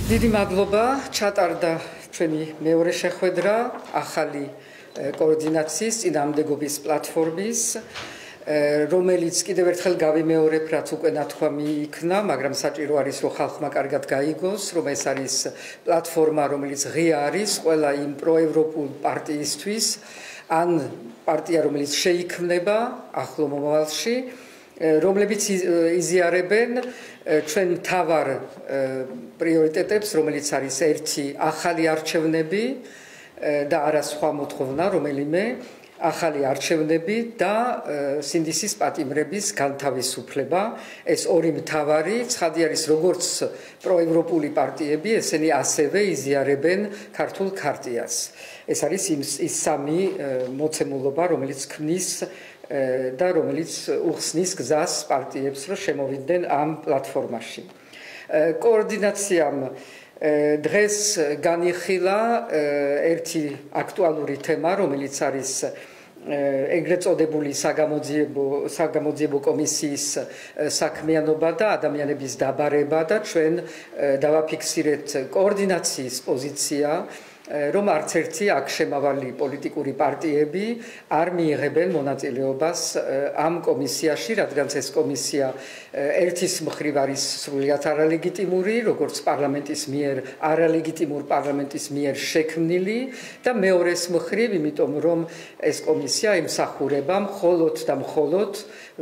დიდი მადლობა, ჩატარდა ჩვენი მეორე შეხვედრა ახალი კოორდინაციის წინააღმდეგობის პლატფორმის, რომელიც კიდევ ერთხელ გავიმეორებ, რაც უკვე ნათქვა მიიქნა, მაგრამ საჭირო არის, რომ ხალხმა კარგად გაიგოს, რომ ეს არის პლატფორმა, რომელიც ღია არის ყველა იმ პროევროპულ პარტიისთვის, ან პარტია, რომელიც შეიქმნება ახლო მომავალში, რომლებიც იზიარებენ ჩვენ მთავარ პრიორიტეტებს, რომელიც არის ერთი ახალი არჩევნები და არა სხვა მოთხოვნა რომელიმე ახალი არჩევნები და სინდისის პატიმრების განთავისუფლება. ეს ორი მთავარი ცხადი არის როგორც პროევროპული პარტიები, ესენი ასევე იზიარებენ ქართულ ქარტიას. ეს არის ის სამი მოცემულობა, რომელიც ქმნის და რომელიც უხსნის გზას პარტიებს, რომ შემოვიდნენ ამ პლატფორმაში. კოორდინაციამ დღეს განიხილა ერთი აქტუალური თემა, რომელიც არის ეგრეთ წოდებული საგამოძიებო კომისიის საქმიანობა და ადამიანების დაბარება და ჩვენ დავაფიქსირეთ კოორდინაციის პოზიცია, რომ არც ერთი აქ შემავალი პოლიტიკური პარტიები არ მიიღებენ მონაწილეობას ამ კომისიაში, რადგან ეს კომისია ერთის მხრივ არის სრულიად არალეგიტიმური, როგორც პარლამენტის მიერ არალეგიტიმურ პარლამენტის მიერ შექმნილი და მეორეს მხრივ, იმიტომ რომ ეს კომისია ემსახურება მხოლოდ და მხოლოდ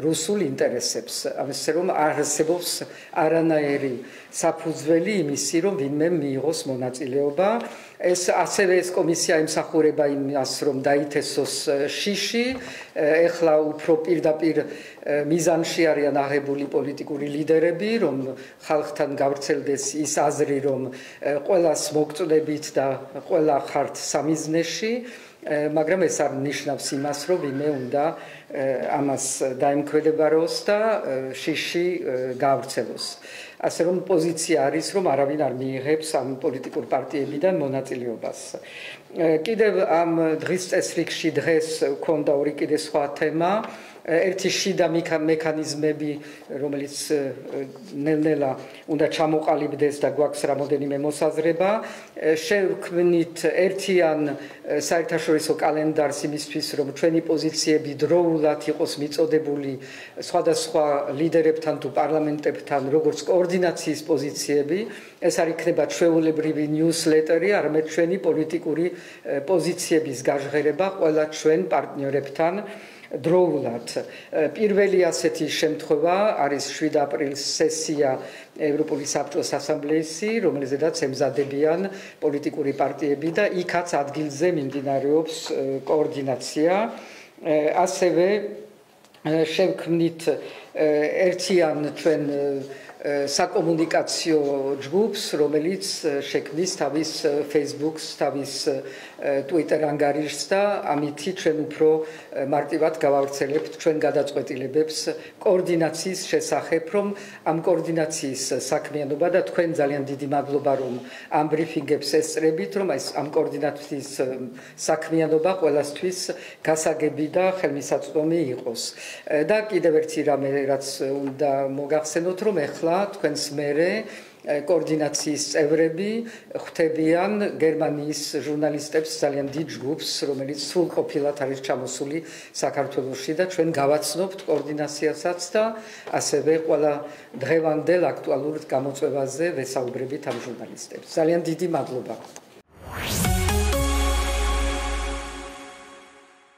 რუსულ ინტერესებს. ამის რომ არ არსებობს არანაირი საფუძველი იმისი, რომ ვინმე მიიღოს მონაწილეობა. ასევე ეს კომისია ემსახურება იმას, რომ დაითესოს შიში, ეხლა უფრო პირდაპირ მიზანში არიან აღებული პოლიტიკური ლიდერები, რომ ხალხთან გავრცელდეს ის აზრი, რომ ყველას მოგწდებით და ყველა ხართ სამიზნეში, მაგრამ ეს არ ნიშნავს იმას, რომ ვინმე უნდა ამას დაემკვიდროს და შიში გავრცელოს. ასე რომ პოზიცია არის, რომ არავინ არ მიიღებს ამ პოლიტიკურ პარტიებიდან მონაწილეობას. კიდევ ამ დღის წესრიგში დღეს ქონდა ორი კიდე სხვა თემა. ერთი შიდა მექანიზმები, რომელიც ნელ-ნელა უნდა ჩამოყალიბდეს და გვაქვს რამოდენიმე მოსაზრება. შევქმნით ერთიან საერთაშორისო კალენდარს იმისთვის, რომ ჩვენი პოზიციები დროულად იყოს მიწოდებული სხვადასხვა ლიდერებთან თუ პარლამენტებთან, როგორც კოორდინაციის პოზიციები. ეს არ იქნება ჩვეულებრივი ნიუსლეტერი, არამედ ჩვენი პოლიტიკური პოზიციების გაჟღერება ყველა ჩვენ პარტნიორებთან. დროულად პირველი ასეთი შემთხვევა არის 7 აპრილის სესია ევროპული საბჭოს ასამბლეისი, რომელზედაც ემზადებიან პოლიტიკური პარტიები და იქაც ადგილზე მიმდინარეობს კოორდინაცია. ასევე შევქმნით ერთიან ჩვენ საკომუნიკაციო ჯგუფს, რომელიც შექმნის თავის Facebook-ს, თავის Twitter ანგარიშს და ამითი ჩვენ უფრო მარტივად გავავრცელებთ ჩვენ გადაწყვეტილებებს კოორდინაციის შესახებ, რომ ამ კოორდინაციის საქმიანობა და თქვენ ძალიან დიდი მადლობა, რომ ამ ბრიფინგებს ესწრებით, რომ ამ კოორდინაციის საქმიანობა ყველასთვის გასაგები და ხელმისაწვდომი იყოს. და კიდევ ერთი რამე, რაც უნდა მოგახსენოთ, რომ ეხლა თქვენს მერე კოორდინაციის წევრები ხვდებიან გერმანიის ჟურნალისტებს ძალიან დიდ ჯგუფს, რომელიც სრულყოფილად არის ჩამოსული საქართველოში და ჩვენ გავაცნობთ კოორდინაციასაც და ასევე ყველა დღევანდელ აქტუალურ გამოწვევაზე ვესაუბრებით ამ ჟურნალისტებს. ძალიან დიდი მადლობა.